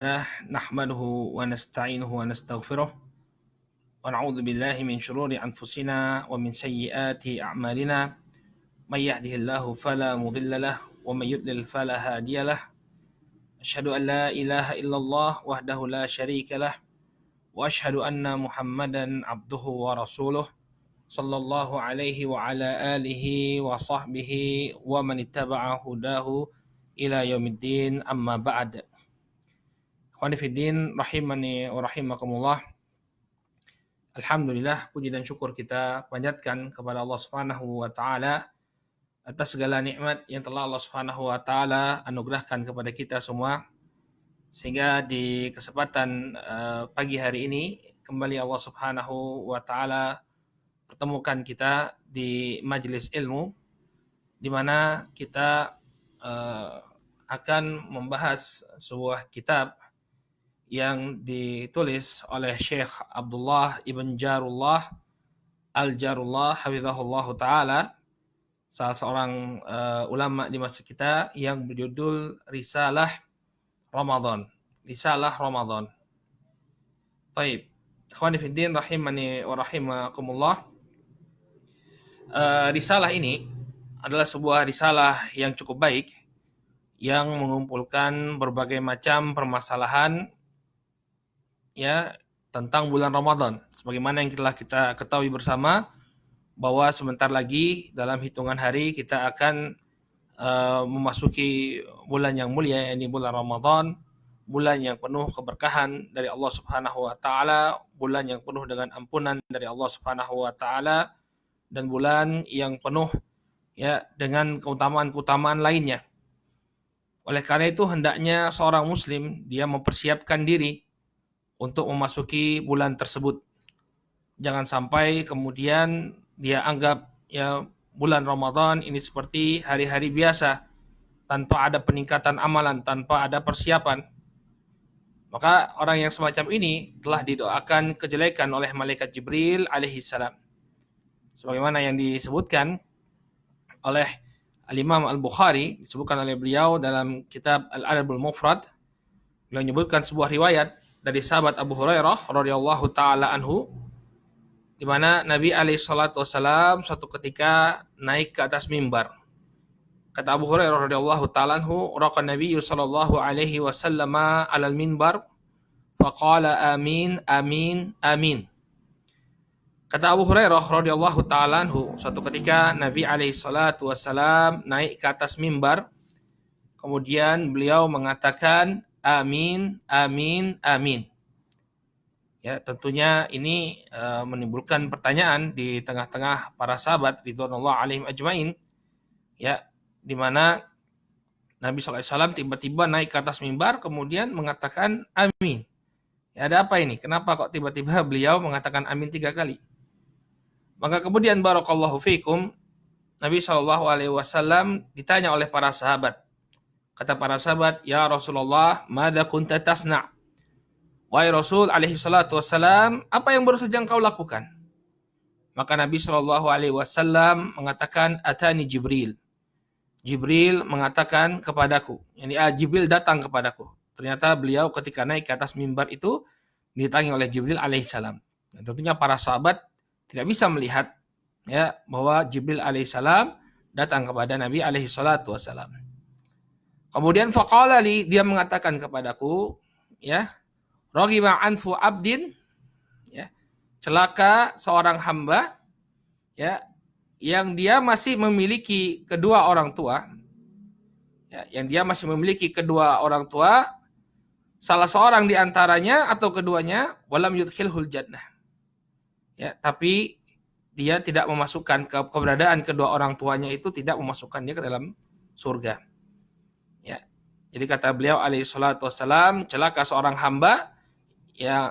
نحمده ونستعينه ونستغفره ونعوذ بالله من شرور أنفسنا ومن سيئات أعمالنا من يهده الله فلا مضل له ومن يضلل فلا هادي له أشهد أن لا إله إلا الله وحده لا شريك له وأشهد أن محمدا عبده ورسوله صلى الله عليه وعلى آله وصحبه ومن اتبع هداه إلى يوم الدين أما بعد. Ikhwani fiddin rahimani wa rahimakumullah. Alhamdulillah, puji dan syukur kita panjatkan kepada Allah Subhanahu wa taala atas segala nikmat yang telah Allah Subhanahu wa taala anugerahkan kepada kita semua, sehingga di kesempatan pagi hari ini kembali Allah Subhanahu wa taala pertemukan kita di majelis ilmu, di mana kita akan membahas sebuah kitab yang ditulis oleh Syekh Abdullah Ibn Jarullah Al-Jarullah hafizahullah ta'ala, salah seorang ulama di masa kita, yang berjudul Risalah Ramadan. Risalah Ramadan. Taib. Ikhwani fiddin rahimani wa rahimakumullah. Risalah ini adalah sebuah risalah yang cukup baik, yang mengumpulkan berbagai macam permasalahan ya tentang bulan Ramadan. Sebagaimana yang telah kita ketahui bersama bahwa sebentar lagi dalam hitungan hari kita akan memasuki bulan yang mulia, yakni bulan Ramadan, bulan yang penuh keberkahan dari Allah Subhanahu wa taala, bulan yang penuh dengan ampunan dari Allah Subhanahu wa taala, dan bulan yang penuh ya dengan keutamaan-keutamaan lainnya. Oleh karena itu hendaknya seorang muslim dia mempersiapkan diri untuk memasuki bulan tersebut. Jangan sampai kemudian dia anggap ya bulan Ramadan ini seperti hari-hari biasa, tanpa ada peningkatan amalan, tanpa ada persiapan. Maka orang yang semacam ini telah didoakan kejelekan oleh malaikat Jibril alaihissalam. Sebagaimana yang disebutkan oleh Al-Imam Al-Bukhari, disebutkan oleh beliau dalam kitab Al-Adabul Mufrad. Beliau menyebutkan sebuah riwayat dari sahabat Abu Hurairah radhiyallahu taala anhu, di mana Nabi alaihi salatu wasalam suatu ketika naik ke atas mimbar. Kata Abu Hurairah radhiyallahu taala anhu, raqa Nabi sallallahu alaihi wasallam 'alal minbar faqala amin amin amin. Kata Abu Hurairah radhiyallahu taala anhu, suatu ketika Nabi alaihi salatu wasalam naik ke atas mimbar, kemudian beliau mengatakan amin, amin, amin. Ya, tentunya ini menimbulkan pertanyaan di tengah-tengah para sahabat ridwanullah alaihim ajmain, ya, di mana Nabi SAW tiba-tiba naik ke atas mimbar kemudian mengatakan amin. Ya, ada apa ini? Kenapa kok tiba-tiba beliau mengatakan amin 3 kali? Maka kemudian barakallahu fikum, Nabi SAW ditanya oleh para sahabat. Kata para sahabat, ya Rasulullah, mada kunta tasna'? Wahai Rasul alaihi salatu wassalam, apa yang baru saja engkau lakukan? Maka Nabi SAW mengatakan, atani Jibril. Jibril mengatakan kepadaku, yani Jibril datang kepadaku. Ternyata beliau ketika naik ke atas mimbar itu didatangi oleh Jibril alaihissalam. Dan tentunya para sahabat tidak bisa melihat ya bahwa Jibril alaihissalam datang kepada Nabi alaihi salatu wassalam. Kemudian faqala li, dia mengatakan kepadaku, ya, raghiba anfu abdin, ya, celaka seorang hamba, ya, yang dia masih memiliki kedua orang tua, ya, yang dia masih memiliki kedua orang tua, salah seorang di antaranya atau keduanya, walam yudkhilhul jannah, ya, tapi dia tidak memasukkan keberadaan kedua orang tuanya itu tidak memasukkan dia ke dalam surga. Ya. Jadi kata beliau alaihi salatu wassalam, celaka seorang hamba yang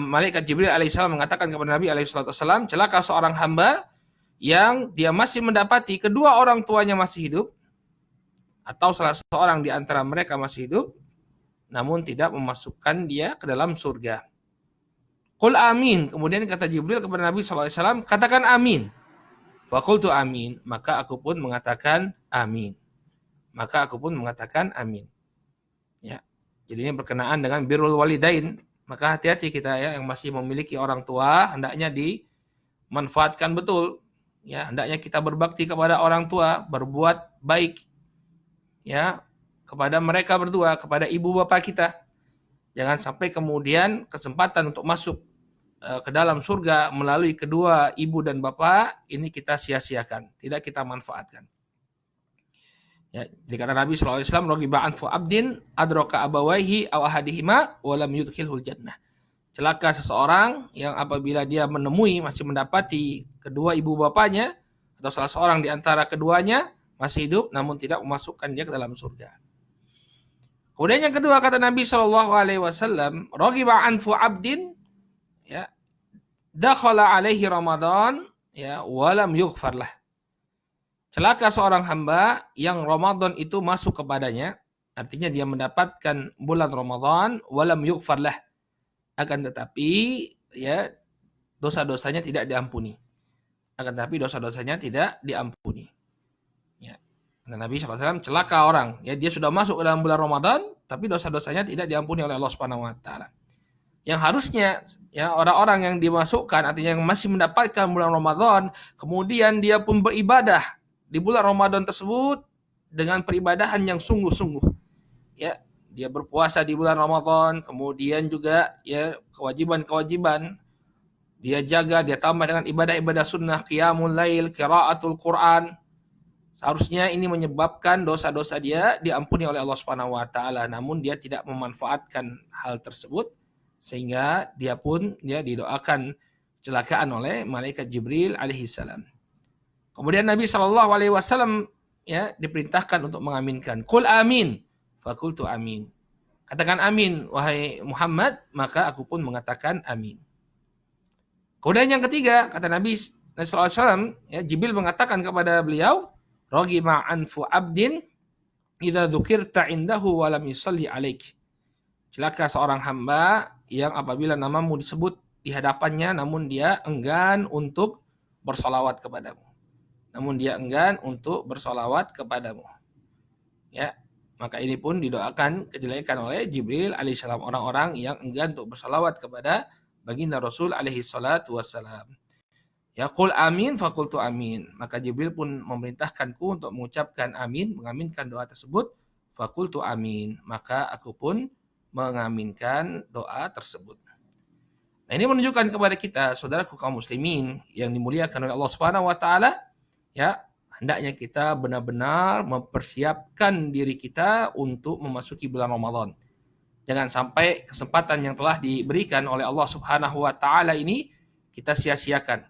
malaikat Jibril alaihissalam mengatakan kepada Nabi alaihi salatu wassalam, celaka seorang hamba yang dia masih mendapati kedua orang tuanya masih hidup atau salah seorang di antara mereka masih hidup, namun tidak memasukkan dia ke dalam surga. Qul amin. Kemudian kata Jibril kepada Nabi sallallahu alaihi wasallam, katakan amin. Faqultu amin, maka aku pun mengatakan amin. Maka aku pun mengatakan amin. Ya. Jadi ini berkenaan dengan birrul walidain. Maka hati-hati kita ya yang masih memiliki orang tua, hendaknya dimanfaatkan betul. Ya, hendaknya kita berbakti kepada orang tua, berbuat baik ya kepada mereka berdua, kepada ibu bapak kita. Jangan sampai kemudian kesempatan untuk masuk ke dalam surga melalui kedua ibu dan bapak ini kita sia-siakan, tidak kita manfaatkan. Ya, jadi kata Nabi SAW, "Raghiba anfu abdin adraka abawaihi aw ahadihima wa lam yudkhilhul jannah." Celaka seseorang yang apabila dia menemui, masih mendapati kedua ibu bapaknya atau salah seorang di antara keduanya masih hidup namun tidak memasukkan dia ke dalam surga. Kemudian yang kedua kata Nabi SAW, "Raghiba anfu abdin ya dakhala alaihi Ramadan ya walam yughfar lah." Celaka seorang hamba yang Ramadan itu masuk kepadanya, artinya dia mendapatkan bulan Ramadan walam yughfar lah, akan tetapi ya dosa-dosanya tidak diampuni. Akan tetapi dosa-dosanya tidak diampuni. Ya. Dan Nabi SAW celaka orang, ya dia sudah masuk ke dalam bulan Ramadan, tapi dosa-dosanya tidak diampuni oleh Allah Subhanahu Wa Taala. Yang harusnya ya orang-orang yang dimasukkan, artinya yang masih mendapatkan bulan Ramadan, kemudian dia pun beribadah di bulan Ramadan tersebut dengan peribadahan yang sungguh-sungguh. Ya, dia berpuasa di bulan Ramadan, kemudian juga ya kewajiban-kewajiban dia jaga, dia tambah dengan ibadah-ibadah sunnah, qiyamul lail, qiraatul Quran. Seharusnya ini menyebabkan dosa-dosa dia diampuni oleh Allah Subhanahu wa taala, namun dia tidak memanfaatkan hal tersebut sehingga dia pun didoakan kecelakaan oleh malaikat Jibril alaihi salam. Kemudian Nabi Shallallahu alaihi wasallam ya diperintahkan untuk mengaminkan. Qul amin. Fakultu amin. Katakan amin wahai Muhammad, maka aku pun mengatakan amin. Kemudian yang ketiga kata Nabi Sallallahu alaihi wasallam, ya Jibril mengatakan kepada beliau, "Raghiba anfu abdin idza dzukirta indahu wa lam yusalli alaik." Celaka seorang hamba yang apabila namamu disebut di hadapannya namun dia enggan untuk bersolawat kepadamu. Ya, maka ini pun didoakan kejelekan oleh Jibril alaihissalam, orang-orang yang enggan untuk bersalawat kepada baginda Rasul alaihi salatu wassalam. Ya, qul amin fakultu amin. Maka Jibril pun memerintahkanku untuk mengucapkan amin, mengaminkan doa tersebut. Fakultu amin. Maka aku pun mengaminkan doa tersebut. Nah, ini menunjukkan kepada kita, saudaraku kaum muslimin yang dimuliakan oleh Allah Subhanahu wa taala, ya, hendaknya kita benar-benar mempersiapkan diri kita untuk memasuki bulan Ramadan. Jangan sampai kesempatan yang telah diberikan oleh Allah Subhanahu wa taala ini kita sia-siakan.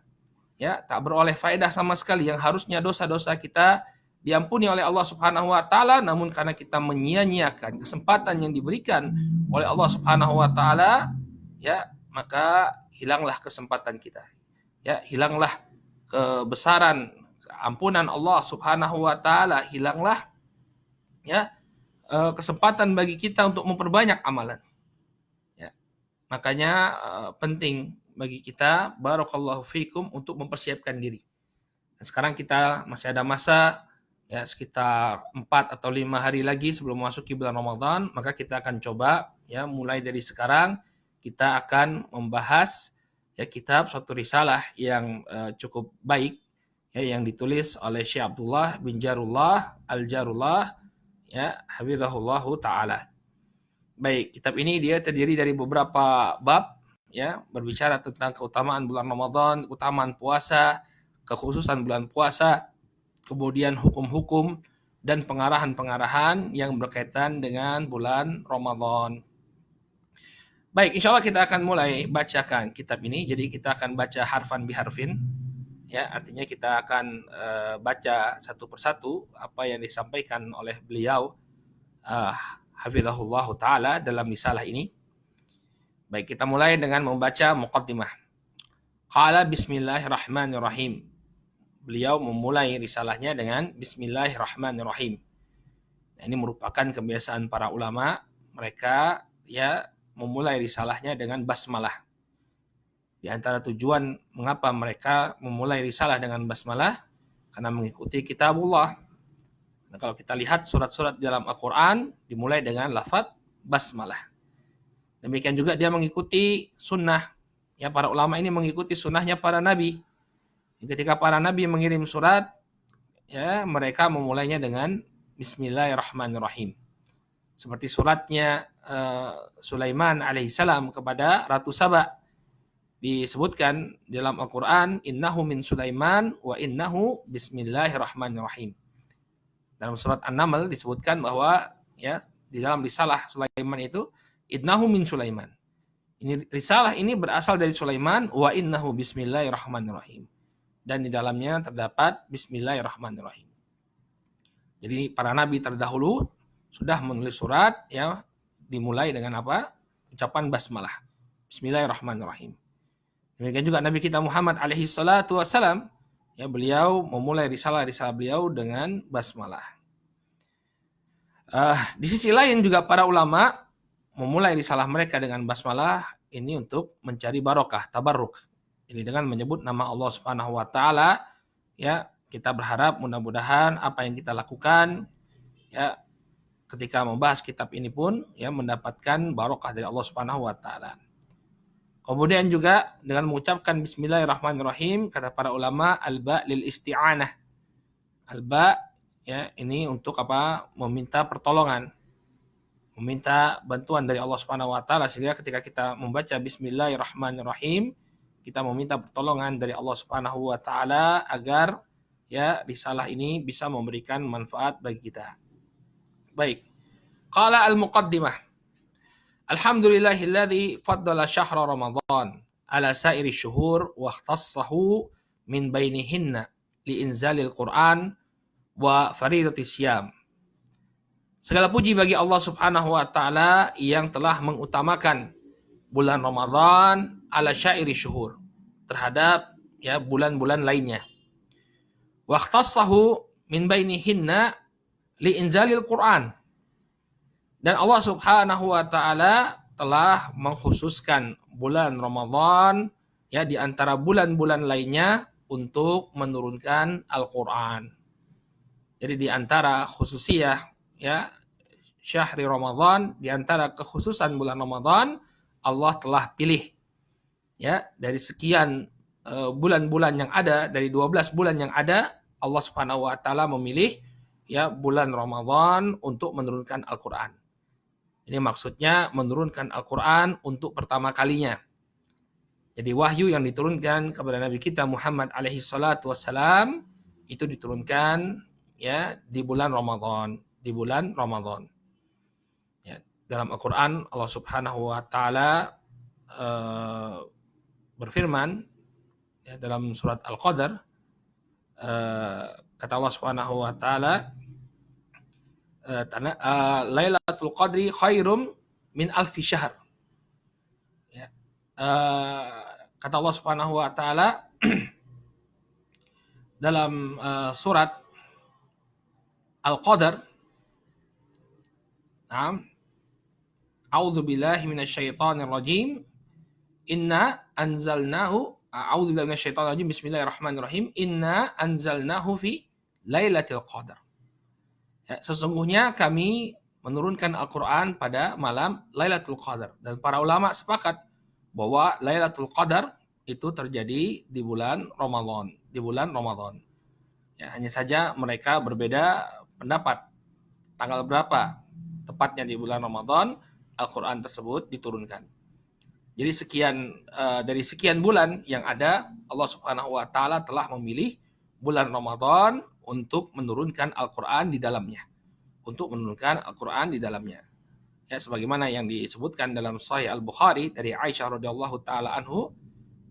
Ya, tak beroleh faedah sama sekali, yang harusnya dosa-dosa kita diampuni oleh Allah Subhanahu wa taala, namun karena kita menyia-nyiakan kesempatan yang diberikan oleh Allah Subhanahu wa taala, ya, maka hilanglah kesempatan kita. Ya, hilanglah kebesaran ampunan Allah Subhanahu wa taala, hilanglah ya kesempatan bagi kita untuk memperbanyak amalan. Ya. Makanya penting bagi kita, barakallahu fikum, untuk mempersiapkan diri. Dan sekarang kita masih ada masa ya sekitar 4 atau 5 hari lagi sebelum memasuki bulan Ramadan, maka kita akan coba ya mulai dari sekarang kita akan membahas ya kitab suatu risalah yang cukup baik ya yang ditulis oleh Syekh Abdullah bin Jarullah Al-Jarullah ya hafizahullahu taala. Baik, kitab ini dia terdiri dari beberapa bab ya, berbicara tentang keutamaan bulan Ramadan, keutamaan puasa, kekhususan bulan puasa, kemudian hukum-hukum dan pengarahan-pengarahan yang berkaitan dengan bulan Ramadan. Baik, insya Allah kita akan mulai bacakan kitab ini. Jadi kita akan baca harfan biharfin. Ya, artinya kita akan baca satu persatu apa yang disampaikan oleh beliau hafizahullah ta'ala dalam risalah ini. Baik, kita mulai dengan membaca muqaddimah. Qala bismillahirrahmanirrahim. Beliau memulai risalahnya dengan bismillahirrahmanirrahim. Nah, ini merupakan kebiasaan para ulama, mereka ya memulai risalahnya dengan basmalah. Di antara tujuan mengapa mereka memulai risalah dengan basmalah, karena mengikuti kitabullah. Nah, kalau kita lihat surat-surat dalam Al-Quran dimulai dengan lafaz basmalah. Demikian juga dia mengikuti sunnah. Ya, para ulama ini mengikuti sunnahnya para nabi. Ketika para nabi mengirim surat, ya mereka memulainya dengan Bismillahirrahmanirrahim. Seperti suratnya Sulaiman alaihissalam kepada Ratu Saba. Disebutkan dalam Al-Quran, innahu min Sulaiman wa innahu bismillahirrahmanirrahim. Dalam surat An-Naml disebutkan bahwa ya di dalam risalah Sulaiman itu innahu min Sulaiman. Ini risalah ini berasal dari Sulaiman wa innahu bismillahirrahmanirrahim. Dan di dalamnya terdapat bismillahirrahmanirrahim. Jadi para nabi terdahulu sudah menulis surat ya dimulai dengan apa? Ucapan basmalah. Bismillahirrahmanirrahim. Demikian juga Nabi kita Muhammad alaihi salatu wassalam, ya beliau memulai risalah-risalah beliau dengan basmalah. Di sisi lain juga para ulama memulai risalah mereka dengan basmalah ini untuk mencari barokah, tabarruk. Jadi dengan menyebut nama Allah Subhanahu wa taala, ya kita berharap mudah-mudahan apa yang kita lakukan ya ketika membahas kitab ini pun ya mendapatkan barokah dari Allah Subhanahu wa taala. Kemudian juga dengan mengucapkan bismillahirrahmanirrahim, kata para ulama, al-ba lil isti'anah. Al-ba ya ini untuk apa? Meminta pertolongan. Meminta bantuan dari Allah Subhanahu wa taala, sehingga ketika kita membaca bismillahirrahmanirrahim, kita meminta pertolongan dari Allah Subhanahu wa taala agar ya risalah ini bisa memberikan manfaat bagi kita. Baik. Qala al-muqaddimah. Alhamdulillahilladzi faddala syahra Ramadan ala sairi syuhur wa ikhtassahu min bainihinna liinzalil Qur'an wa faridati siyam. Segala puji bagi Allah Subhanahu wa taala yang telah mengutamakan bulan Ramadan ala syairi syuhur terhadap ya bulan-bulan lainnya. Wa ikhtassahu min bainihinna liinzalil Qur'an. Dan Allah Subhanahu wa taala telah mengkhususkan bulan Ramadan ya di antara bulan-bulan lainnya untuk menurunkan Al-Qur'an. Jadi di antara khususiyah ya syahri Ramadan, di antara kekhususan bulan Ramadan, Allah telah pilih ya dari sekian bulan-bulan yang ada, dari 12 bulan yang ada, Allah Subhanahu wa taala memilih ya bulan Ramadan untuk menurunkan Al-Qur'an. Ini maksudnya menurunkan Al-Quran untuk pertama kalinya. Jadi wahyu yang diturunkan kepada Nabi kita Muhammad alaihi salatu wassalam itu diturunkan ya di bulan Ramadan, Ya, dalam Al-Quran Allah Subhanahu wa taala berfirman ya, dalam surat Al-Qadar kata Allah Subhanahu wa taala Lailatul Qadri khairum min alfi syahr. Ya. Kata Allah Subhanahu wa taala dalam surat Al-Qadar. A'udzu billahi minasyaitonir rajim. Inna anzalnahu a'udzu billahi minasyaitonir rajim. Bismillahirrahmanirrahim. Inna anzalnahu fi Lailatul Qadar. Ya, sesungguhnya kami menurunkan Al-Quran pada malam Lailatul Qadar. Dan para ulama sepakat bahwa Lailatul Qadar itu terjadi di bulan Ramadan. Ya, hanya saja mereka berbeda pendapat tanggal berapa tepatnya di bulan Ramadan Al-Quran tersebut diturunkan. Jadi dari sekian bulan yang ada, Allah Subhanahu wa taala telah memilih bulan Ramadan untuk menurunkan Al-Quran di dalamnya. Ya, sebagaimana yang disebutkan dalam Sahih Al-Bukhari dari Aisyah radhiyallahu taala anhu,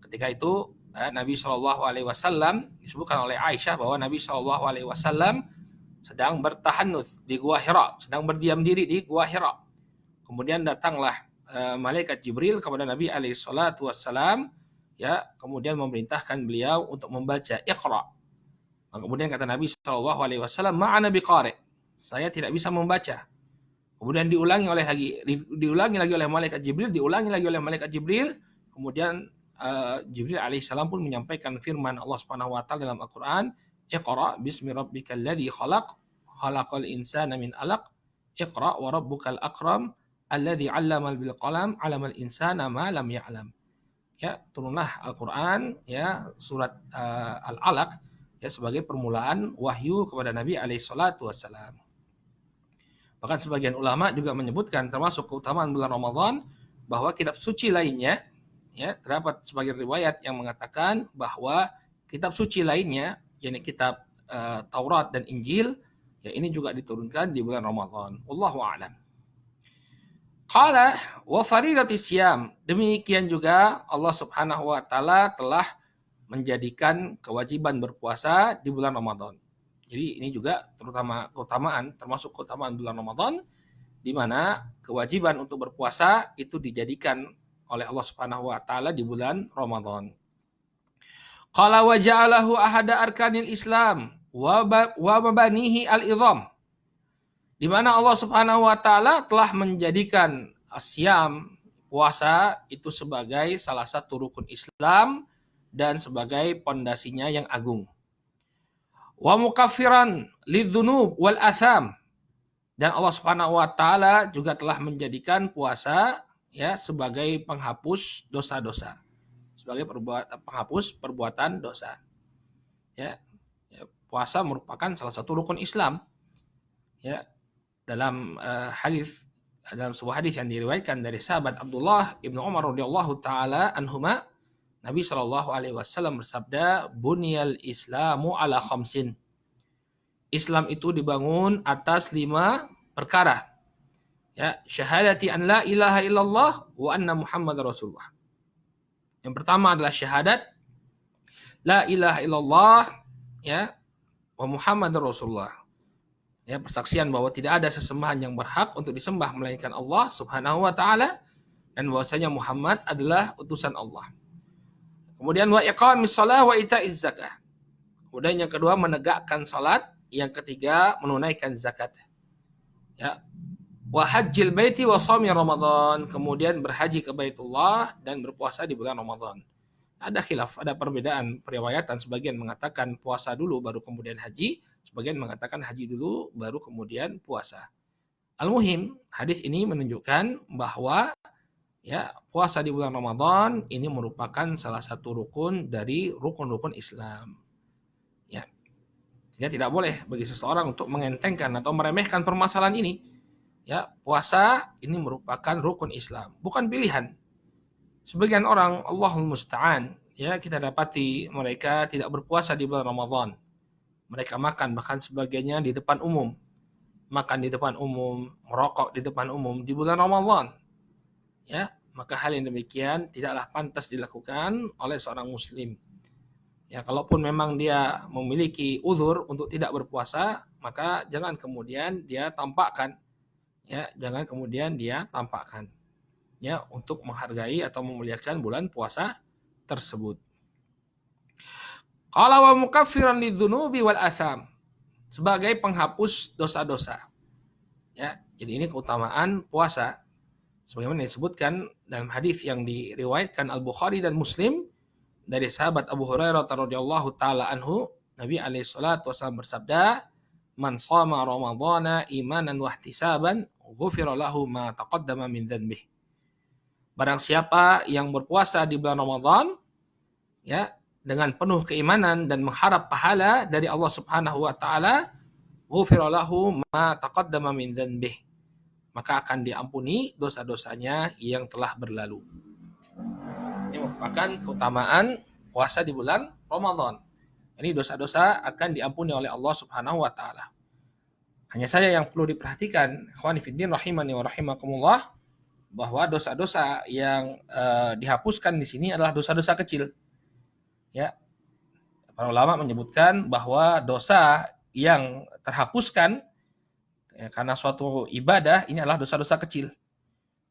ketika itu Nabi SAW disebutkan oleh Aisyah bahwa Nabi SAW sedang bertahannuts di Gua Hira, sedang berdiam diri di Gua Hira. Kemudian datanglah malaikat Jibril kepada Nabi SAW, ya, kemudian memerintahkan beliau untuk membaca Iqra. Kemudian kata Nabi SAW, ma'ana biqari, saya tidak bisa membaca. Kemudian diulangi lagi oleh malaikat Jibril, kemudian Jibril alaihissalam pun menyampaikan firman Allah Subhanahu wa taala dalam Al-Qur'an, Iqra bismi rabbikal ladzi khalaq, khalaqal insana min 'alaq, Iqra wa rabbukal akram alladzi 'allama bil qalam 'allamal insana ma lam ya'lam. Ya, turunlah Al-Qur'an ya surat Al-Alaq ya sebagai permulaan wahyu kepada Nabi alaihi salatu wassalam. Bahkan sebagian ulama juga menyebutkan termasuk keutamaan bulan Ramadan bahwa kitab suci lainnya ya terdapat sebagian riwayat yang mengatakan bahwa kitab suci lainnya yakni kitab Taurat dan Injil ya ini juga diturunkan di bulan Ramadan. Wallahu a'lam. Qala wa faridatis siyam. Demikian juga Allah Subhanahu wa taala telah menjadikan kewajiban berpuasa di bulan Ramadan. Jadi ini juga terutama keutamaan termasuk keutamaan bulan Ramadan di mana kewajiban untuk berpuasa itu dijadikan oleh Allah Subhanahu wa taala di bulan Ramadan. Qala wa ja'alahu ahada arkanil Islam wa mabanihi al-idham. Di mana Allah Subhanahu wa taala telah menjadikan asyam puasa itu sebagai salah satu rukun Islam dan sebagai pondasinya yang agung. Wa mukaffiran lidzunub wal atham. Dan Allah Subhanahu wa taala juga telah menjadikan puasa ya sebagai penghapus dosa-dosa. Sebagai penghapus perbuatan dosa. Ya, puasa merupakan salah satu rukun Islam. Ya, dalam sebuah hadis yang diriwayatkan dari sahabat Abdullah ibnu Umar radhiyallahu taala anhuma, Nabi Shallallahu alaihi wasallam bersabda, "Bunyal Islamu ala khamsin." Islam itu dibangun atas 5 perkara. Ya, syahadati an la ilaha illallah wa anna Muhammadar Rasulullah. Yang pertama adalah syahadat la ilaha illallah ya wa Muhammadar Rasulullah. Ya, persaksian bahwa tidak ada sesembahan yang berhak untuk disembah melainkan Allah Subhanahu wa taala dan bahwasanya Muhammad adalah utusan Allah. Kemudian wa iqamis shalah wa ita'iz zakah. Kemudian yang kedua menegakkan salat, yang ketiga menunaikan zakat. Ya. Wa hajjil baiti wa shaumi Ramadan, kemudian berhaji ke Baitullah dan berpuasa di bulan Ramadan. Ada khilaf, ada perbedaan periwayatan, sebagian mengatakan puasa dulu baru kemudian haji, sebagian mengatakan haji dulu baru kemudian puasa. Al-muhim, hadis ini menunjukkan bahwa ya puasa di bulan Ramadan ini merupakan salah satu rukun dari rukun-rukun Islam. Ya. Sehingga tidak boleh bagi seseorang untuk mengentengkan atau meremehkan permasalahan ini. Ya, puasa ini merupakan rukun Islam, bukan pilihan. Sebagian orang, Allahul Musta'an, ya kita dapati mereka tidak berpuasa di bulan Ramadan. Mereka makan bahkan sebagiannya di depan umum. Makan di depan umum, merokok di depan umum di bulan Ramadan. Ya, maka hal yang demikian tidaklah pantas dilakukan oleh seorang muslim. Ya, kalaupun memang dia memiliki uzur untuk tidak berpuasa, maka jangan kemudian dia tampakkan. Ya, jangan kemudian dia tampakkan. Ya, untuk menghargai atau memuliakan bulan puasa tersebut. Qala wa mukaffiran lidzunubi wal atham, sebagai penghapus dosa-dosa. Ya, jadi ini keutamaan puasa. Sebagaimana disebutkan dalam hadis yang diriwayatkan Al-Bukhari dan Muslim dari sahabat Abu Hurairah radhiyallahu taala anhu, Nabi alaihi salatu wasallam bersabda, "Man shama Ramadhana imanan wa ihtisaban, ghufira lahu ma taqaddama min dzanbihi." Barang siapa yang berpuasa di bulan Ramadan ya dengan penuh keimanan dan mengharap pahala dari Allah Subhanahu wa taala, ghufira lahu ma taqaddama min dzanbihi, maka akan diampuni dosa-dosanya yang telah berlalu. Ini merupakan keutamaan puasa di bulan Ramadan. Ini dosa-dosa akan diampuni oleh Allah Subhanahu wa taala. Hanya saja yang perlu diperhatikan, ikhwani fiddin rahimani wa rahimakumullah, bahwa dosa-dosa yang dihapuskan di sini adalah dosa-dosa kecil. Ya. Para ulama menyebutkan bahwa dosa yang terhapuskan ya, karena suatu ibadah ini adalah dosa-dosa kecil.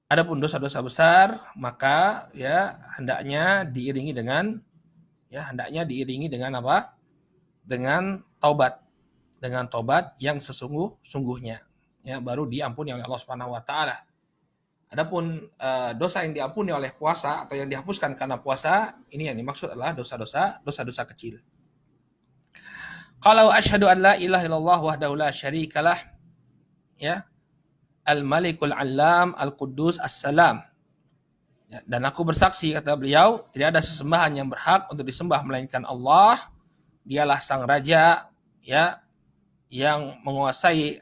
Adapun dosa-dosa besar maka ya hendaknya diiringi dengan apa? Dengan taubat. Dengan taubat yang sesungguh-sungguhnya. Ya, baru diampuni oleh Allah Subhanahu wa taala. Adapun dosa yang diampuni oleh puasa atau yang dihapuskan karena puasa, ini yang dimaksud adalah dosa-dosa kecil. Kalau asyhadu an la ilaha illallah wahdahu la syarikalah, ya, Al-Malikul Allam Al-Quddus As-Salam. Ya, dan aku bersaksi, kata beliau, tidak ada sesembahan yang berhak untuk disembah melainkan Allah. Dialah sang raja, ya, yang menguasai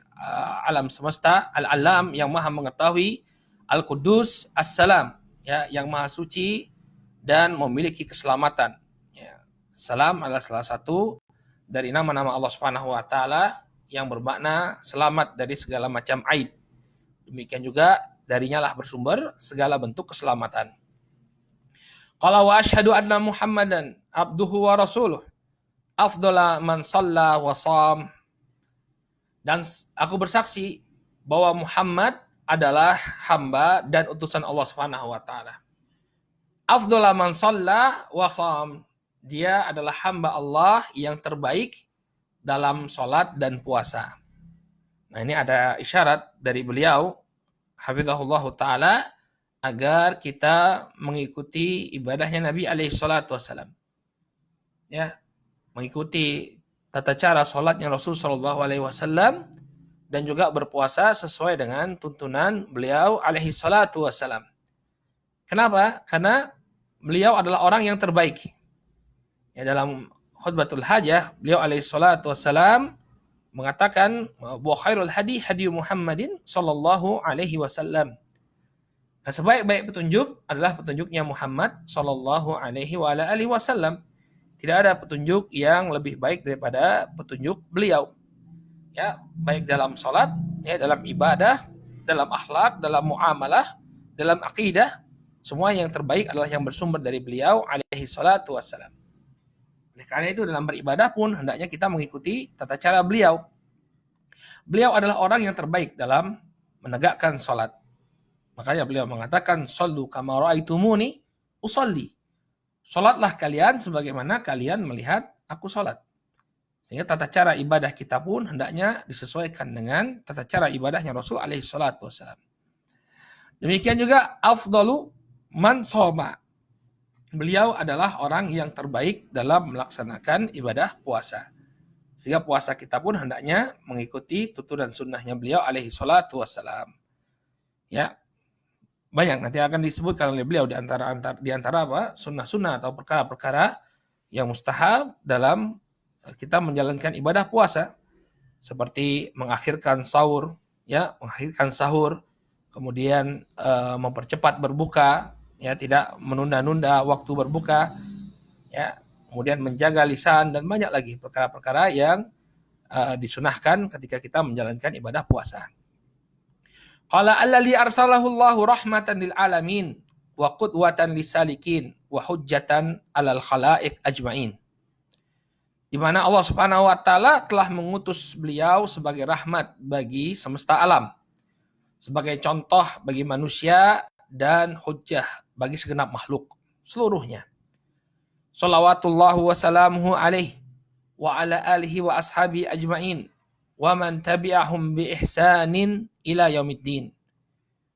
alam semesta, Al-Alam, yang maha mengetahui, Al-Quddus As-Salam, ya, yang maha suci dan memiliki keselamatan. Ya. Salam adalah salah satu dari nama-nama Allah Subhanahu wa taala yang bermakna selamat dari segala macam aib. Demikian juga darinya lah bersumber segala bentuk keselamatan. Qala wa asyhadu anna Muhammadan abduhu wa rasuluh afdhala man shalla wa sham. Dan aku bersaksi bahwa Muhammad adalah hamba dan utusan Allah Subhanahu wa taala. Afdhala man shalla wa sham. Dia adalah hamba Allah yang terbaik dalam salat dan puasa. Nah, ini ada isyarat dari beliau hafizahullah taala agar kita mengikuti ibadahnya Nabi alaihi salatu wasallam. Ya, mengikuti tata cara salatnya Rasul sallallahu alaihi wasallam dan juga berpuasa sesuai dengan tuntunan beliau alaihi salatu wasallam. Kenapa? Karena beliau adalah orang yang terbaik. Ya, dalam khutbatul hajah beliau alaihi salatu wasallam mengatakan bahwa khairul hadi hadi Muhammadin sallallahu alaihi wasallam. Nah, sebaik-baik petunjuk adalah petunjuknya Muhammad sallallahu alaihi wasallam. Tidak ada petunjuk yang lebih baik daripada petunjuk beliau. Ya, baik dalam salat, ya, dalam ibadah, dalam akhlak, dalam muamalah, dalam akidah, semua yang terbaik adalah yang bersumber dari beliau alaihi salatu wassalam. Oleh karena itu dalam beribadah pun hendaknya kita mengikuti tata cara beliau. Beliau adalah orang yang terbaik dalam menegakkan salat. Makanya beliau mengatakan, "Shallu kama ra'aitumuni usolli." Salatlah kalian sebagaimana kalian melihat aku salat. Sehingga tata cara ibadah kita pun hendaknya disesuaikan dengan tata cara ibadahnya Rasul alaihi salatu wasallam. Demikian juga afdalu man shoma. Beliau adalah orang yang terbaik dalam melaksanakan ibadah puasa. Sehingga puasa kita pun hendaknya mengikuti tuntunan sunnahnya beliau alaihi salatu wasallam. Ya, banyak nanti akan disebutkan oleh beliau di antara apa sunnah-sunnah atau perkara-perkara yang mustahab dalam kita menjalankan ibadah puasa, seperti mengakhirkan sahur, ya, kemudian mempercepat berbuka, ya, tidak menunda-nunda waktu berbuka, ya, kemudian menjaga lisan dan banyak lagi perkara-perkara yang disunahkan ketika kita menjalankan ibadah puasa. Qala alladzi arsalahu Allahu rahmatan lil alamin wa qudwatan lisalikin wa hujjatan 'alal khalaiq ajmain. Di mana Allah Subhanahu wa taala telah mengutus beliau sebagai rahmat bagi semesta alam, sebagai contoh bagi manusia dan hujjah bagi segenap makhluk seluruhnya. Shalawatullahu wa salamuhu alaihi wa ala alihi wa ashabi ajmain wa man tabi'ahum bi ihsanin ila yaumiddin.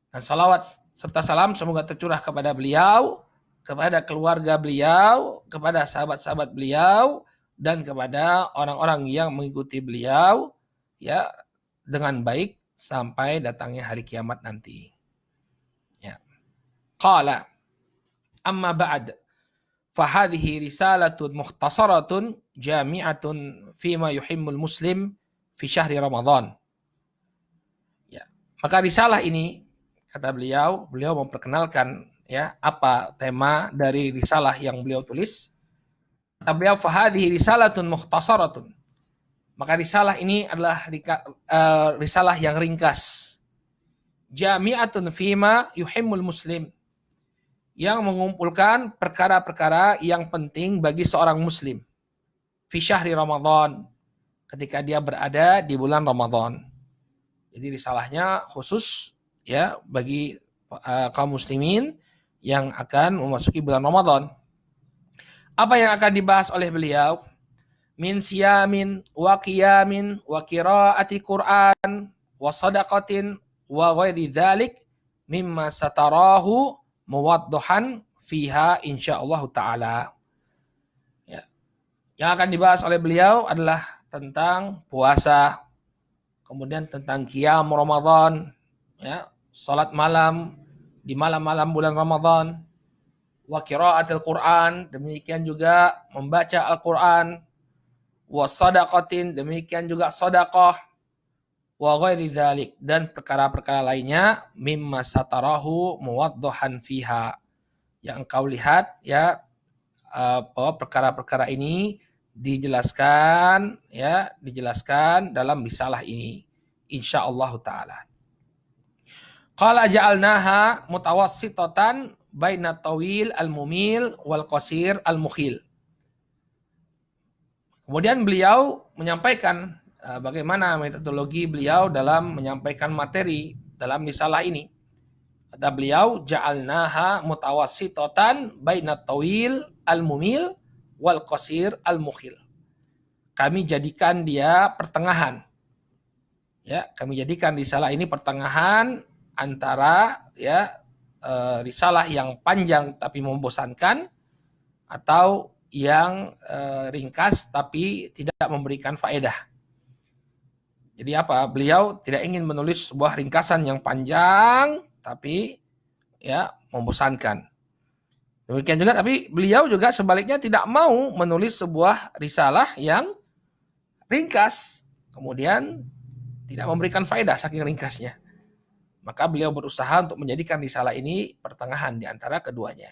Dan salawat serta salam semoga tercurah kepada beliau, kepada keluarga beliau, kepada sahabat-sahabat beliau, dan kepada orang-orang yang mengikuti beliau, ya, dengan baik sampai datangnya hari kiamat nanti. Ya. Qala amma ba'd fa hadhihi risalatun mukhtasaratun jami'atun fima yuhimmul muslim fi syahri Ramadan. Ya, maka risalah ini, kata beliau memperkenalkan, ya, apa tema dari risalah yang beliau tulis. Kata beliau, fahadhihi risalatun mukhtasaratun. Maka risalah ini adalah risalah yang ringkas. Jami'atun fima yuhimmul muslim. Yang mengumpulkan perkara-perkara yang penting bagi seorang muslim. Fi syahri Ramadan. Ketika dia berada di bulan Ramadan. Jadi risalahnya khusus, ya, bagi kaum muslimin yang akan memasuki bulan Ramadan. Apa yang akan dibahas oleh beliau? Min siyamin wa qiyamin wa qiraati Qur'an wa sadaqatin wa ghairi dzalik mimma satarahu muwaddahan fiha insyaallah taala. Ya. Yang akan dibahas oleh beliau adalah tentang puasa, kemudian tentang qiyam Ramadan, ya, salat malam di malam-malam bulan Ramadan, wa qiraatil Quran, demikian juga membaca Al-Quran, wa sadaqatin, demikian juga sedekah, wa ghairi dzalik, dan perkara-perkara lainnya, mimma satarahu muwaddahan fiha, yang engkau lihat ya, bahwa perkara-perkara ini dijelaskan dalam risalah ini insyaallah taala. Qala ja'alnaha mutawassitatan baina tawil al-mumil wal qasir al-mukhil. Kemudian beliau menyampaikan bagaimana metodologi beliau dalam menyampaikan materi dalam risalah ini. Kata beliau, ja'alnaha mutawassitatan baina tawil al-mumil wal qasir al-mukhil. Kami jadikan dia pertengahan. Ya, kami jadikan risalah ini pertengahan antara risalah yang panjang tapi membosankan atau yang ringkas tapi tidak memberikan faedah. Jadi apa? Beliau tidak ingin menulis sebuah ringkasan yang panjang tapi ya membosankan. Demikian juga, tapi beliau juga sebaliknya tidak mau menulis sebuah risalah yang ringkas kemudian tidak memberikan faedah saking ringkasnya. Maka beliau berusaha untuk menjadikan risalah ini pertengahan di antara keduanya.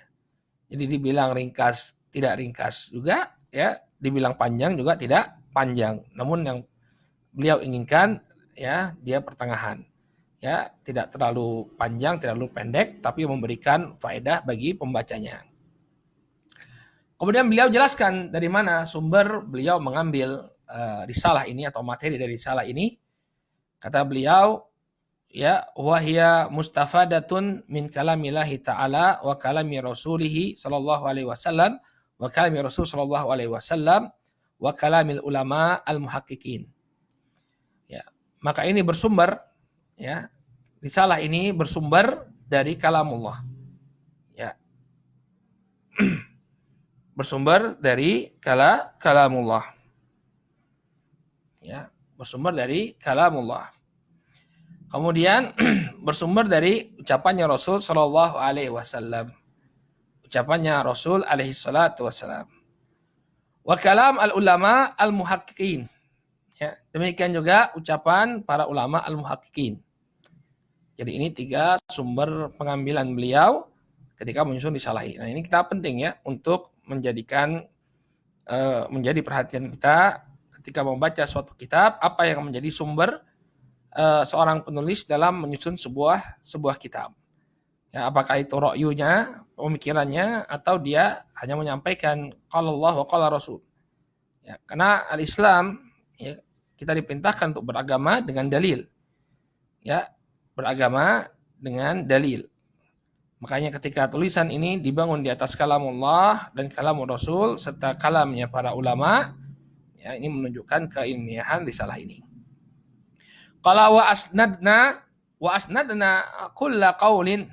Jadi dibilang ringkas tidak ringkas juga, ya, dibilang panjang juga tidak panjang. Namun yang beliau inginkan ya dia pertengahan. Ya, tidak terlalu panjang, tidak terlalu pendek, tapi memberikan faedah bagi pembacanya. Kemudian beliau jelaskan dari mana sumber beliau mengambil risalah ini atau materi dari risalah ini. Kata beliau, ya, wahya mustafadatun min kalamillahi ta'ala wa kalami rasulihi sallallahu alaihi wasallam wa kalami rasul sallallahu alaihi wasallam wa kalamil ulama al-muhaqqiqin. Ya, maka ini bersumber, ya, risalah ini bersumber dari kalamullah. Ya. Bersumber dari kalamullah. Ya, bersumber dari kalamullah. Kemudian bersumber dari ucapannya Rasul sallallahu alaihi wasallam. Ucapannya Rasul alaihi salatu wasallam. Wa kalam al-ulama al-muhaqqiqin. Ya, demikian juga ucapan para ulama al-muhaqqiqin. Jadi ini 3 sumber pengambilan beliau ketika menyusun risalah ini. Nah, ini kita penting ya untuk menjadikan menjadi perhatian kita ketika membaca suatu kitab, apa yang menjadi sumber seorang penulis dalam menyusun sebuah kitab. Ya, apakah itu ra'yunya, pemikirannya, atau dia hanya menyampaikan qala Allah wa qala Rasul. Ya, karena al-Islam, ya, kita diperintahkan untuk beragama dengan dalil. Ya, beragama dengan dalil. Makanya ketika tulisan ini dibangun di atas kalamullah dan kalamur Rasul serta kalamnya para ulama, ya, ini menunjukkan keilmiahan risalah ini. Qala wa asnadna kulla qaulin,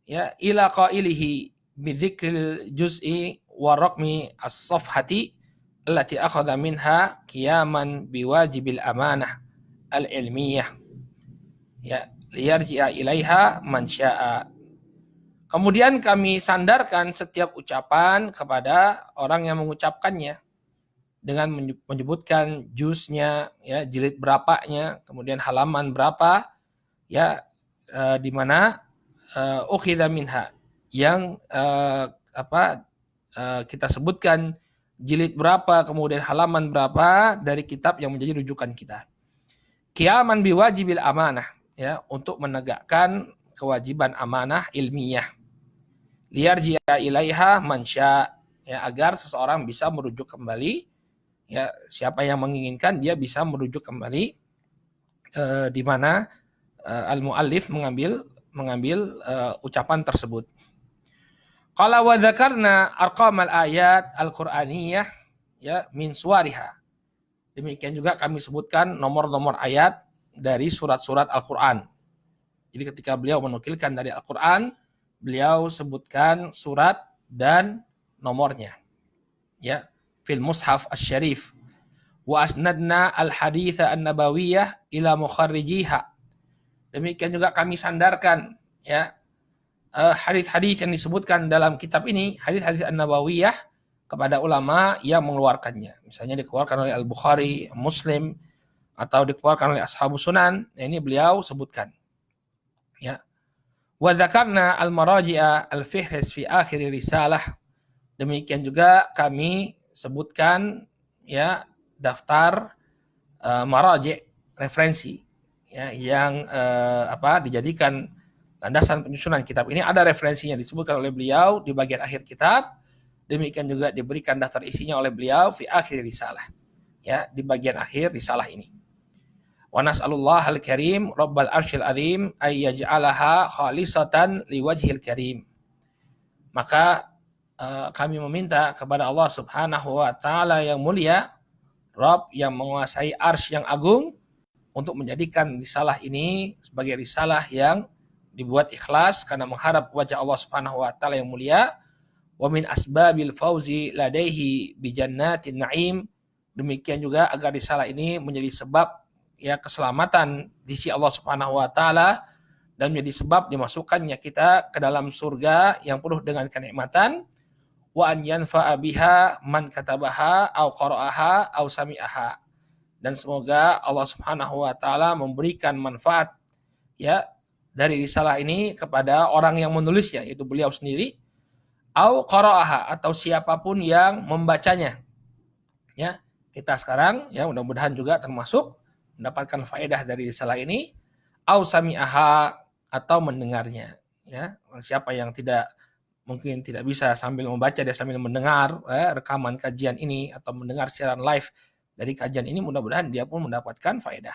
ya, ila qailihi bi dzikril juz'i wa raqmi as-safhati allati akhadha minha qiyaman biwajibil amanah al-ilmiyah, ya, liyarji'a ilaiha man syaa. Kemudian kami sandarkan setiap ucapan kepada orang yang mengucapkannya dengan menyebutkan juznya, ya, jilid berapanya, kemudian halaman berapa, ya, di mana ukhidha minha, yang kita sebutkan jilid berapa, kemudian halaman berapa dari kitab yang menjadi rujukan kita. Qiyaman biwajibil amanah, ya, untuk menegakkan kewajiban amanah ilmiah. Liyarji'a ilaiha man syaa, ya, agar seseorang bisa merujuk kembali, ya, siapa yang menginginkan dia bisa merujuk kembali di mana al-muallif mengambil ucapan tersebut. Qala wa dzakarna arqamal ayat al-Qur'aniyah, ya, min suwariha. Demikian juga kami sebutkan nomor-nomor ayat dari surat-surat Al-Qur'an. Jadi ketika beliau menukilkan dari Al-Qur'an, beliau sebutkan surat dan nomornya. Ya, fil mushaf asy-syarif. Wa asnadna al-haditsa an-nabawiyah ila mukharrijiha. Demikian juga kami sandarkan ya hadis-hadis yang disebutkan dalam kitab ini, hadis-hadis An-Nabawiyah, kepada ulama yang mengeluarkannya. Misalnya dikeluarkan oleh Al-Bukhari, Muslim, atau dikeluarkan oleh Ashabus Sunan. Nah, ini beliau sebutkan. Ya. Wa dzakarna al-maraji'a al-fihris fi akhir risalah. Demikian juga kami sebutkan ya daftar maraji', referensi ya yang dijadikan landasan penyusunan kitab ini. Ada referensinya disebutkan oleh beliau di bagian akhir kitab. Demikian juga diberikan daftar isinya oleh beliau fi akhir risalah. Ya, di bagian akhir risalah ini. Wa nas'alullah al-karim rabbal arsyil azim ay yaj'alaha khalisatan liwajhil karim. Maka kami meminta kepada Allah Subhanahu wa taala yang mulia, Rabb yang menguasai arsy yang agung, untuk menjadikan risalah ini sebagai risalah yang dibuat ikhlas karena mengharap wajah Allah Subhanahu wa taala yang mulia. Wa min asbabil fauzi ladaihi bi jannatin na'im. Demikian juga agar risalah ini menjadi sebab ya keselamatan di sisi Allah Subhanahu wa taala dan menjadi sebab dimasukkannya kita ke dalam surga yang penuh dengan kenikmatan. Wa an yanfa'a biha man katabaha au qara'aha au sami'aha. Dan semoga Allah Subhanahu wa taala memberikan manfaat ya dari risalah ini kepada orang yang menulisnya, yaitu beliau sendiri, au qara'aha, atau siapapun yang membacanya. Ya, kita sekarang ya mudah-mudahan juga termasuk mendapatkan faedah dari risalah ini, au sami'aha, atau mendengarnya. Ya, siapa yang mungkin tidak bisa sambil membaca, dia sambil mendengar rekaman kajian ini atau mendengar siaran live dari kajian ini, mudah-mudahan dia pun mendapatkan faedah.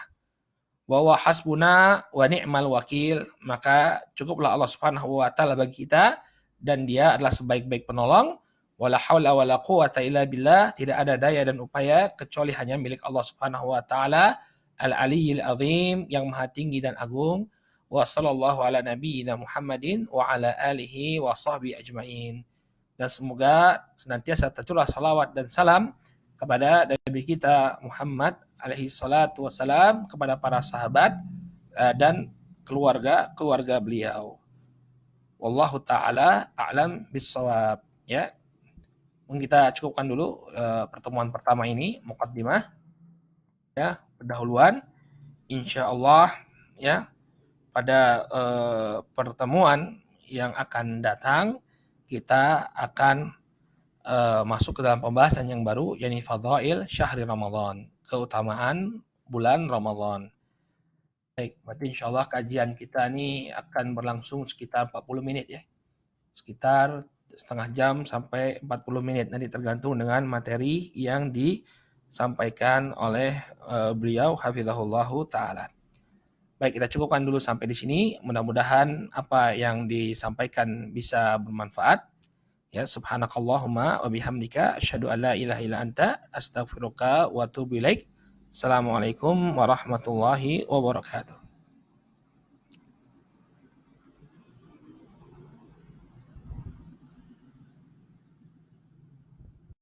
Wa huwa hasbuna wa ni'mal wakil, maka cukuplah Allah Subhanahu wa taala bagi kita dan dia adalah sebaik-baik penolong. Wala haula wala quwata illa billah, tidak ada daya dan upaya kecuali hanya milik Allah Subhanahu wa taala al-aliyyil azim, yang maha tinggi dan agung. Wa sallallahu ala nabiyyina Muhammadin wa ala alihi wa sahbihi ajmain. Dan semoga senantiasa tercurah salawat dan salam kepada Nabi kita Muhammad alaihi salatu wassalam, kepada para sahabat dan keluarga beliau. Wallahu ta'ala a'lam bissawab. Ya, kita cukupkan dulu pertemuan pertama ini, muqaddimah ya, pendahuluan. Insyaallah ya pada pertemuan yang akan datang kita akan masuk ke dalam pembahasan yang baru, yakni fadhail syahri Ramadan, keutamaan bulan Ramadan. Baik, berarti insyaallah kajian kita ini akan berlangsung sekitar 40 menit ya. Sekitar setengah jam sampai 40 menit, nanti tergantung dengan materi yang disampaikan oleh beliau hafizahullahu taala. Baik, kita cukupkan dulu sampai di sini. Mudah-mudahan apa yang disampaikan bisa bermanfaat. Ya, subhanakallahumma wa bihamdika asyhadu an la ilaha illa anta astaghfiruka wa atubu ilaik. Assalamualaikum warahmatullahi wabarakatuh.